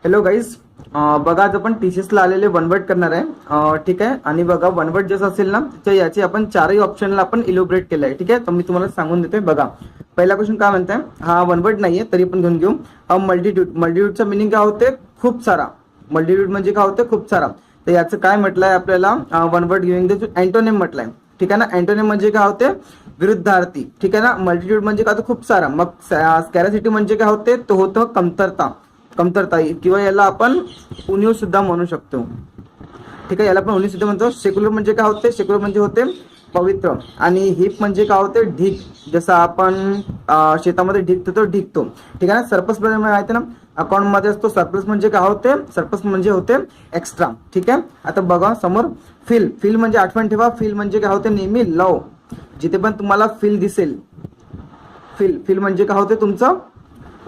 Hello guys, बघा आज आपण टीसीएसला आलेले वनवर्ड करणार आहे. ठीक आहे. आणि बघा वनवर्ड जसं असेल ना तर याचे आपण चारही ऑप्शनला आपण इलोब्रेट केलं आहे. ठीक आहे. तर मी तुम्हाला सांगून देतोय. बघा पहिला क्वेश्चन काय म्हणताय, हा वनवर्ड नाहीये तरी पण घेऊन घेऊ. मल्टिट्यूड. मल्टिट्यूडचा मिनिंग काय होते, खूप सारा. मल्टिट्यूड म्हणजे काय होते, खूप सारा. तर याचं काय म्हटलंय आपल्याला, वनवर्ड गिव्हिंग द अँटोनिम म्हटलंय. ठीक आहे ना. अँटोनिम म्हणजे काय होते, विरुद्धार्थी. ठीक आहे ना. मल्टिट्यूड म्हणजे काय होतं, खूप सारा. मग स्कॅरसिटी म्हणजे काय होते, तो होतं कमतरता. कमतरता किंवा याला आपण उणीव सुद्धा म्हणू शकतो. ठीक आहे. याला आपण उणीव सुद्धा म्हणतो. सेक्युलर म्हणजे काय होते, सेक्युलर म्हणजे होते पवित्र. आणि हिप म्हणजे काय होते, ढीक. जसं आपण शेतामध्ये ढीकतो तो ढीकतो. ठीक आहे ना. सरप्लस म्हणजे माहिती ना, अकाउंट मध्ये असतो. सरप्लस म्हणजे काय होते, सरप्लस म्हणजे होते एक्स्ट्रा. ठीक आहे. आता बघा समोर फील. फील म्हणजे आठवण ठेवा, फील म्हणजे काय होते, नेहमी लव. जिथे पण तुम्हाला फील दिसेल, फील फील म्हणजे काय होते, तुमचं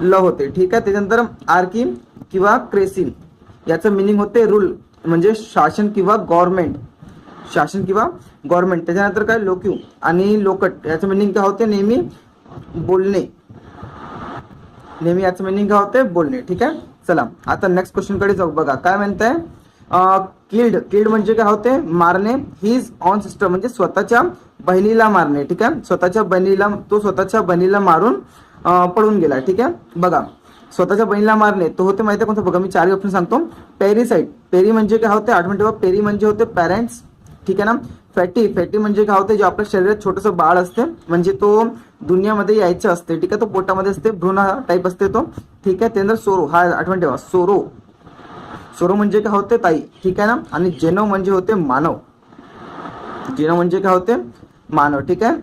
ल होते. ठीक आहे. त्याच्यानंतर आर्की किंवा क्रेसिन, याचं मिनिंग होते रूल, म्हणजे शासन किंवा गव्हर्नमेंट. शासन किंवा गव्हर्नमेंट. त्याच्यानंतर काय लोक्यू आणि लोकट, याचं मिनिंग काय होते, नेहमी बोलणे. नेहमी याचं मिनिंग काय होते, बोलणे. ठीक आहे. चला आता नेक्स्ट क्वेश्चन कडे जाऊ. बघा काय म्हणताय, किल्ड. किल्ड म्हणजे काय होते, मारणे. हिज ऑन सिस्टर म्हणजे स्वतःच्या बहिणीला मारणे. ठीक आहे. स्वतःच्या बहिणीला, तो स्वतःच्या बहिणीला मारून पळून गेला. ठीक आहे. बघा स्वतःच्या बहिणीला मारणे, तो होते माहिती कोणतं, बघा मी चारही ऑप्शन सांगतो. पेरीसाइड. पेरी म्हणजे काय होते, आठवण ठेवा, पेरी म्हणजे होते पॅरेंट्स. ठीक आहे ना. फॅटी. फॅटी म्हणजे काय होते, जे आपल्या शरीरात छोटंसं बाळ असते, म्हणजे तो दुनियामध्ये यायचं असते. ठीक आहे. तो पोटामध्ये असते, भ्रूण टाईप असते तो. ठीक आहे. त्यानंतर सोरो, हा आठवण ठेवा, सोरो. सोरो म्हणजे काय होते, ताई. ठीक आहे ना. आणि जेनो म्हणजे होते मानव. जेनो म्हणजे काय होते, मानव. ठीक आहे.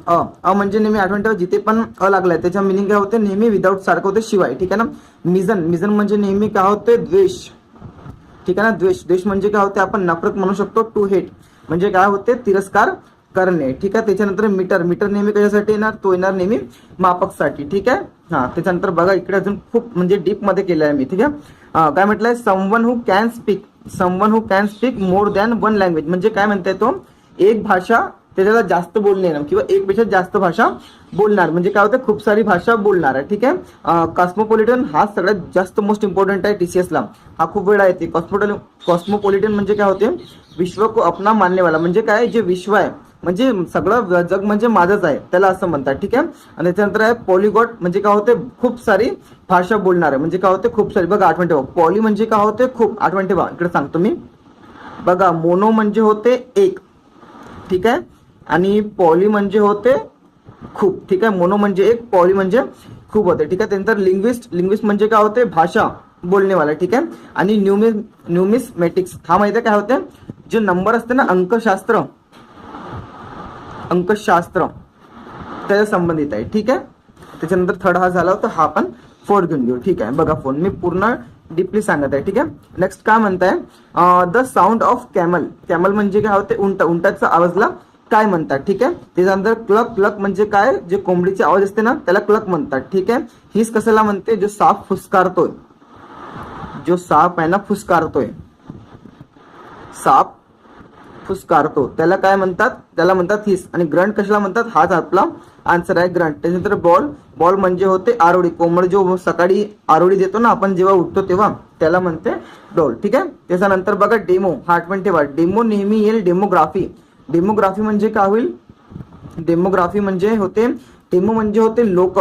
अ म्हणजे नेहमी आठवण ठेवा, जिथे पण अ लागलाय त्याच्या मिनिंग काय होते, नेहमी विदाऊट सारखं होते, शिवाय. ठीक आहे ना. मिझन. मिझन म्हणजे नेहमी काय होते, द्वेष. ठीक आहे ना. द्वेष. द्वेष म्हणजे काय होते, आपण नफरत म्हणू शकतो. टू हेट म्हणजे काय होते, तिरस्कार करणे. ठीक आहे. त्याच्यानंतर मीटर. मीटर नेहमी कशासाठी येणार, तो येणार नेहमी मापकसाठी. ठीक आहे. हा त्याच्यानंतर बघा इकडे अजून खूप म्हणजे डीप मध्ये केलं आहे मी. ठीक आहे. काय म्हटलंय, someone who can speak. Someone who can speak more than one language म्हणजे काय म्हणताय, तो एक भाषा त्याच्याला जास्त बोलणे किंवा एक पेक्षा जास्त भाषा बोलणार, म्हणजे काय होतं, खूप सारी भाषा बोलणार आहे. ठीक आहे. कॉस्मोपॉलिटन हा सगळ्यात जास्त मोस्ट इम्पॉर्टंट आहे टीसीएसला. हा खूप वेळा येते. कॉस्मोपॉलिटन म्हणजे काय होते, विश्व को अपना मानने वाला, म्हणजे काय, जे विश्व आहे म्हणजे सगळं जग म्हणजे माझंच आहे, त्याला असं म्हणतात. ठीक आहे. आणि त्याच्यानंतर आहे पॉलिगॉट, म्हणजे काय होते, खूप सारी भाषा बोलणार आहे, म्हणजे काय होते, खूप सारी. बघा आठवण ठेवा, पॉली म्हणजे काय होते, खूप. आठवण ठेवा, इकडे सांगतो मी. बघा मोनो म्हणजे होते एक. ठीक आहे. आणि पॉली म्हणजे होते खूप. ठीक आहे. मोनो म्हणजे एक, पॉली म्हणजे खूप होते. ठीक आहे. त्यानंतर लिंग्विस्ट. लिंग्विस्ट म्हणजे काय होते, भाषा बोलणेवाला. ठीक आहे. आणि न्यूमिसमॅटिक्स, हा माहिती आहे काय होते, जे नंबर असते ना, अंकशास्त्र. अंकशास्त्र त्याच्या संबंधित आहे. ठीक आहे. त्याच्यानंतर थर्ड हा झाला होता, हा पण फोर घेऊन घेऊ. ठीक आहे. बघा फोन मी पूर्ण डीपली सांगत आहे. ठीक आहे. नेक्स्ट काय म्हणताय, the sound of camel. Camel म्हणजे काय होते, उंट. उंटाचा आवाजला काय म्हणतात. ठीक आहे. त्याच्यानंतर क्लक. क्लक म्हणजे काय, जे कोंबडीचे आवाज असते ना त्याला क्लक म्हणतात. ठीक आहे. हिस कशाला म्हणते, जो साप फुसकारतोय. जो साप आहे ना फुसकारतोय, साप फुसकारतो त्याला काय म्हणतात, त्याला म्हणतात हिस. आणि ग्रंट कशाला म्हणतात, हाच आपला आन्सर आहे, ग्रंट. त्याच्यानंतर बॉल. बॉल म्हणजे होते आरोडी. कोंबड जो सकाळी आरोडी देतो ना आपण जेव्हा उठतो तेव्हा, त्याला म्हणते डॉल. ठीक आहे. त्याच्यानंतर बघा डेमो, हा आठवण ठेवा, डेमो नेहमी येईल डेमोग्राफी. डेमोग्राफी म्हणजे काय होईल, डेमोग्राफी म्हणजे होते, डेमो म्हणजे होते लोक.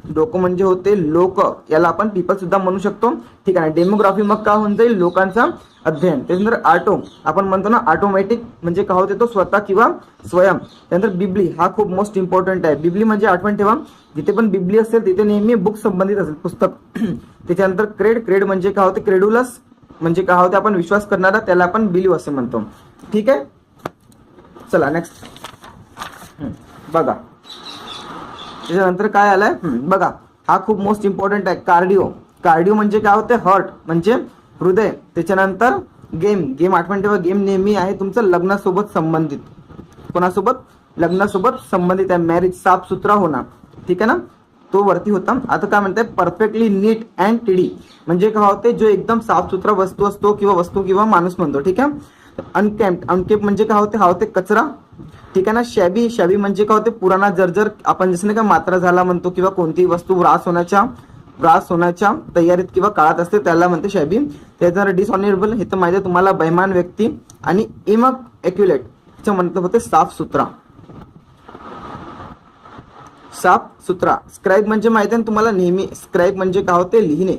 लोक म्हणजे होते लोक, याला आपण पीपल सुद्धा म्हणू शकतो. ठीक आहे. डेमोग्राफी मग काय होऊन जाईल, लोकांचा अध्ययन. त्यानंतर ऑटो, आपण म्हणतो ना ऑटोमॅटिक, म्हणजे काय होते, तो स्वतः किंवा स्वयं. त्यानंतर बिबली, हा खूप मोस्ट इम्पॉर्टंट आहे. बिबली म्हणजे आठवण ठेवा, जिथे पण बिबली असेल तिथे नेहमी बुक संबंधित असेल, पुस्तक. त्याच्यानंतर क्रेड. क्रेड म्हणजे काय होते, क्रेडुलस म्हणजे काय होते, आपण विश्वास करणारा, त्याला आपण बिलीव असे म्हणतो. ठीक आहे. चला नेक्स्ट बघा. त्याच्यानंतर काय आलंय, बघा हा खूप मोस्ट इम्पॉर्टंट आहे, कार्डिओ. कार्डिओ म्हणजे काय होते, हार्ट म्हणजे हृदय. त्याच्यानंतर गेम. गेम आठवण ठेवा, गेम नेहमी आहे तुमचं लग्नासोबत संबंधित. कोणासोबत, लग्नासोबत संबंधित आहे. मॅरेज, साफ सुथरा होणार. ठीक आहे ना, तो वरती होता. आता काय म्हणताय, परफेक्टली नीट अँड टिडी म्हणजे काय होते, जो एकदम साफसुथरा वस्तू असतो किंवा माणूस म्हणतो. ठीक आहे. अनकेम्प्ड. अनकेम्प्ड म्हणजे काय होते, हा होते कचरा. ठीक आहे ना. शॅबी. शॅबी म्हणजे काय होते, पुराणा, जर्जर. आपण जसं नाही का मात्रा झाला म्हणतो, किंवा कोणतीही वस्तू ऱ्हास होण्याच्या त्रास होण्याच्या तयारीत किंवा काळात असते त्याला म्हणते शॅबी. त्याच्यानंतर डिसऑनरेबल, हे तर माहिती आहे तुम्हाला, बेईमान व्यक्ती. आणि इमॅक्युलेट च्या मतलब होते साफ सुथरा, साफ सुथरा. स्क्राईब म्हणजे माहिती आहे तुम्हाला नेहमी, स्क्राईब म्हणजे काय होते, लिहिणे.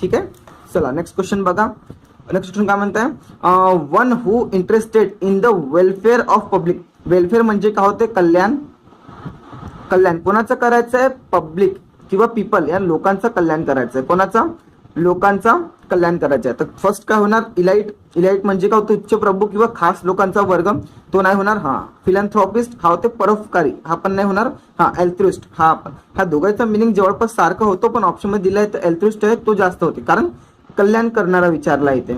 ठीक आहे, चला नेक्स्ट क्वेश्चन बघा. नेक्स्ट क्वेश्चन काय म्हणताय, one who interested in the welfare of public. Welfare म्हणजे काय होते, कल्याण. कल्याण कोणाचं करायचं आहे, पब्लिक किंवा पीपल, या लोकांचं कल्याण करायचं आहे. कोणाचा, लोकांचा कल्याण करायचं आहे. तर फर्स्ट काय होणार, इलाइट. इलाइट म्हणजे काय होतं, उच्च प्रभू किंवा खास लोकांचा वर्ग, तो नाही होणार. हा फिलॅन्थ्रॉपिस्ट हा होते परोपकारी, हा पण नाही होणार. हा एल्थ्रुइस्ट, हा पण. ह्या दोघांचा मिनिंग जवळपास सारखं होतो, पण ऑप्शन मध्ये दिलाय तर एल्थ्रुइस्ट आहे तो जास्त होते, कारण कल्याण करणारा विचारला इथे,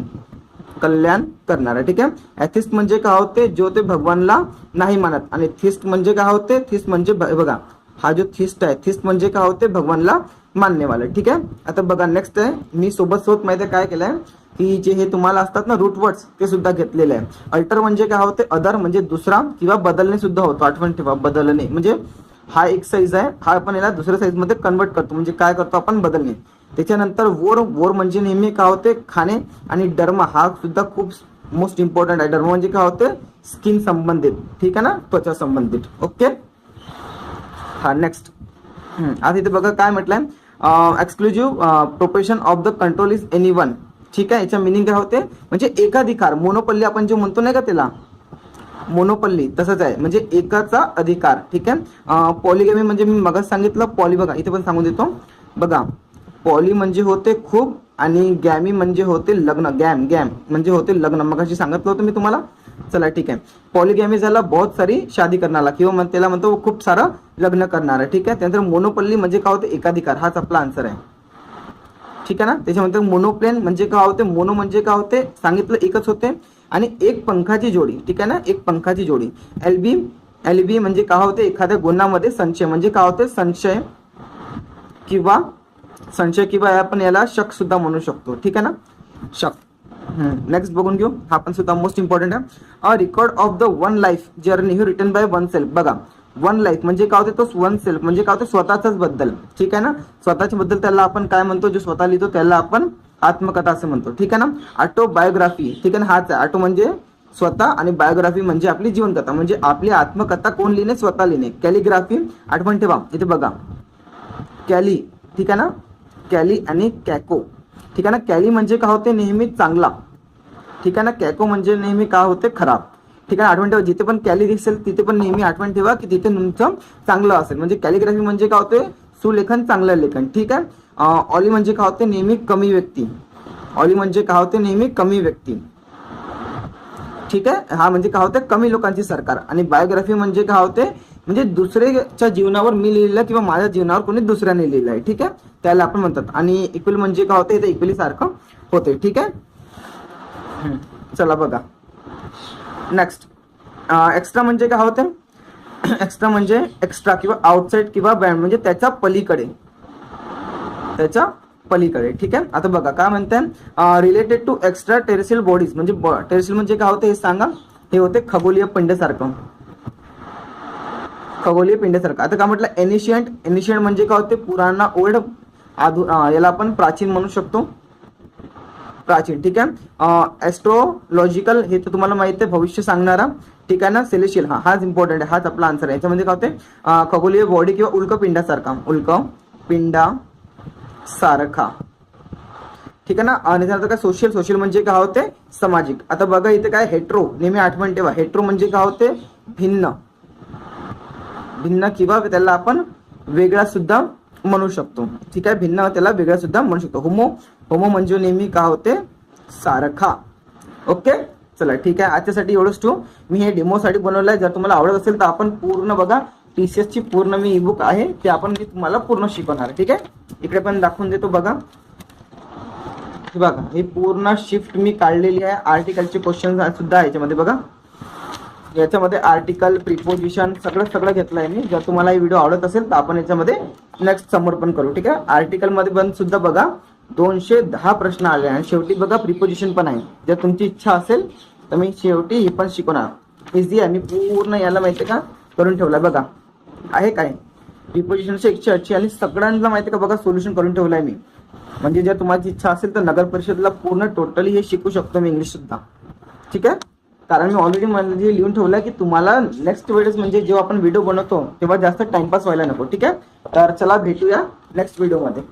कल्याण करणारा. ठीक आहे. ॲथिस्ट म्हणजे काय होते, जो ते भगवानला नाही मानत. आणि थिस्ट म्हणजे काय होते, थिस्ट म्हणजे बघा हा जो थिस्ट आहे, थिस्ट म्हणजे काय होते, भगवानला माननेवाला. ठीक आहे. आता बघा नेक्स्ट आहे, मी सोबत माहिती आहे काय केलंय, की जे हे तुम्हाला असतात ना रूट वर्ड्स, ते सुद्धा घेतलेले आहे. अल्टर म्हणजे काय होते, अदर म्हणजे दुसरा किंवा बदलणे सुद्धा होतो. आठवण ठेवा, बदलणे म्हणजे हा एक साईज आहे, हा आपण याला दुसऱ्या साईज मध्ये कन्वर्ट करतो, म्हणजे काय करतो आपण, बदलणे. त्याच्यानंतर वोर. वोर म्हणजे नेहमी काय होते, खाणे. आणि डर्मा हा सुद्धा खूप मोस्ट इम्पॉर्टंट आहे. डर्मा म्हणजे काय होते, स्किन संबंधित. ठीक आहे ना, त्वचा संबंधित. ओके. हा नेक्स्ट, आता इथे बघा काय म्हटलंय, exclusive profession of the control is any one. ठीक आहे. याच्या मिनिंग काय होते, म्हणजे एकाधिकार. मोनोपल्ली आपण जे म्हणतो नाही का त्याला, मोनोपल्ली तसंच आहे, म्हणजे एकाचा अधिकार. ठीक आहे. पॉलिगॅमी म्हणजे मी मगाच सांगितलं, पॉली बघा इथे पण सांगून देतो बघा. पॉली म्हणजे होते खूप, आणि गॅमी म्हणजे होते लग्न. गॅम म्हणजे होते लग्न, मगाशी सांगितलं होतं मी तुम्हाला. चला ठीक आहे. पॉलिगॅमी झाला बहुत सारी शादी करणारा, किंवा त्याला म्हणतो खूप सारं लग्न करणारा. ठीक आहे. त्यानंतर मोनोपल्ली म्हणजे काय होते, एकाधिकार. हाच आपला आन्सर आहे. ठीक आहे ना. त्याच्यानंतर मोनोप्लेन म्हणजे काय होते, मोनो म्हणजे काय होते, सांगितलं एकच होते. आणि एक पंखाची जोडी. ठीक आहे ना, एक पंखाची जोडी. एलबी. एलबी म्हणजे काय होते, एखाद्या गुणामध्ये संशय, म्हणजे काय होते, संशय किंवा आपण याला शक सुद्धा म्हणू शकतो. ठीक आहे ना, शक. नेक्स्ट बघून घेऊ, हा पण सुद्धा मोस्ट इम्पॉर्टंट आहे. A record of the one life journey written by oneself. बघा वन लाईफ म्हणजे काय होते, तो वन सेल्फ म्हणजे काय होते, स्वतःचाच बद्दल. ठीक आहे ना, स्वतःच्या बद्दल त्याला आपण काय म्हणतो, जो स्वतः लिहितो त्याला आपण आत्मकथा असं म्हणतो. ठीक आहे ना. ऑटोबायोग्राफी. ठीक आहे ना, हाच आहे. ऑटो म्हणजे स्वतः, आणि बायोग्राफी म्हणजे आपली जीवनकथा, म्हणजे आपली आत्मकथा कोण लिहिणे, स्वतः लिहिणे. कॅलिग्राफी, आठवण ठेवा इथे बघा, कॅली. ठीक आहे ना, कॅली आणि कॅको. ठीक आहे ना. कॅली म्हणजे काय होते, नेहमी चांगला. ठीक आहे ना. कॅको म्हणजे नेहमी काय होते, खराब. ठीक आहे. आठवण ठेवा, जिथे पण कॅली दिसेल तिथे पण नेहमी आठवण ठेवा की तिथे तुमचं चांगलं असेल. म्हणजे कॅलिग्राफी म्हणजे काय होते, सुलेखन, चांगलं लेखन. ठीक आहे. ऑली म्हणजे काय होते, नेहमी कमी व्यक्ती. ऑली म्हणजे काय होते, नेहमी कमी व्यक्ती. ठीक आहे. हा म्हणजे काय होते, कमी लोकांची सरकार. आणि बायोग्राफी म्हणजे काय होते, म्हणजे दुसऱ्याच्या जीवनावर मी लिहिलेलं किंवा माझ्या जीवनावर कोणी दुसऱ्याने लिहिलं आहे. ठीक आहे, त्याला आपण म्हणतात. आणि इक्वल म्हणजे काय होते, इथे इक्वली सारखं होते. ठीक आहे. चला बघा नेक्स्ट, एक्स्ट्रा म्हणजे काय होते, एक्स्ट्रा म्हणजे एक्स्ट्रा किंवा आउटसाइड किंवा बँड, म्हणजे त्याच्या पलीकडे, त्याच्या पलीकडे. ठीक आहे. आता बघा काय म्हणतात, related to extraterrestrial bodies. म्हणजे टेरेस्ट्रियल म्हणजे काय होते हे सांगा, हे होते खगोलीय पिंडसारखं, खगोलीय पिंडसारखं. आता काय म्हटलं, एनिशियंट. एनिशियंट म्हणजे काय होते, पुराणा, ओल्ड. याला आपण प्राचीन म्हणू शकतो, प्राचीन. ठीक आहे. ऍस्ट्रोलॉजिकल हे तर तुम्हाला माहिती आहे, भविष्य सांगणारा. ठीक आहे ना. सेलेशियल, हाच इम्पॉर्टंट आहे, हाच आपला आन्सर आहे. याच्यामध्ये काय होते, खगोलीय बॉडी किंवा उल्कपिंडासारखा, उल्कपिंडा सारखा. ठीक आहे ना. आणि त्यानंतर काय, सोशल. सोशल म्हणजे काय होते, सामाजिक. आता बघा इथे काय, हेट्रो. नेहमी आठवण ठेवा, हेट्रो म्हणजे काय होते, भिन्न. भिन्न किंवा त्याला आपण वेगळा सुद्धा म्हणू शकतो. ठीक आहे. भिन्न त्याला वेगळा सुद्धा म्हणू शकतो. होमो. होमो म्हणजे नेहमी काय होते, सारखा. ओके. चला ठीक आहे, आजच्यासाठी एवढंच ठेवू. मी हे डेमोसाठी बनवलं आहे. जर तुम्हाला आवडत असेल तर आपण पूर्ण बघा, TCS ची पूर्ण मी ईबुक आहे ते आपण मी तुम्हाला पूर्ण शिकवणार. ठीक आहे. इकडे पण दाखवून देतो बघा, बघा हे पूर्ण शिफ्ट मी काढलेली आहे. आर्टिकलचे क्वेश्चन सुद्धा याच्यामध्ये बघा, याच्यामध्ये आर्टिकल, प्रिपोजिशन सगळं घेतलं आहे मी. जर तुम्हाला ही व्हिडिओ आवडत असेल तर आपण याच्यामध्ये नेक्स्ट समर्पण करू. ठीक आहे. आर्टिकल मध्ये पण सुद्धा बघा 210 प्रश्न आले आणि शेवटी बघा प्रिपोजिशन पण आहे. जर तुमची इच्छा असेल तर मी शेवटी हे पण शिकवणार. इझी आहे, मी पूर्ण याला माहिती का करून ठेवलं बघा, आहे काय प्रिपोजिशनचे 180 आणि सगळ्यांना माहिती का बघा सोल्युशन करून ठेवलंय मी. म्हणजे जर तुम्हाला इच्छा असेल तर नगर परिषदला पूर्ण टोटली हे शिकू शकतो मी इंग्लिश सुद्धा. ठीक आहे, कारण मी ऑलरेडी म्हणजे लिहून ठेवलंय की तुम्हाला नेक्स्ट वेळेस म्हणजे जेव्हा आपण व्हिडिओ बनवतो तेव्हा जास्त टाइमपास व्हायला नको. ठीक आहे, तर चला भेटूया नेक्स्ट व्हिडिओमध्ये.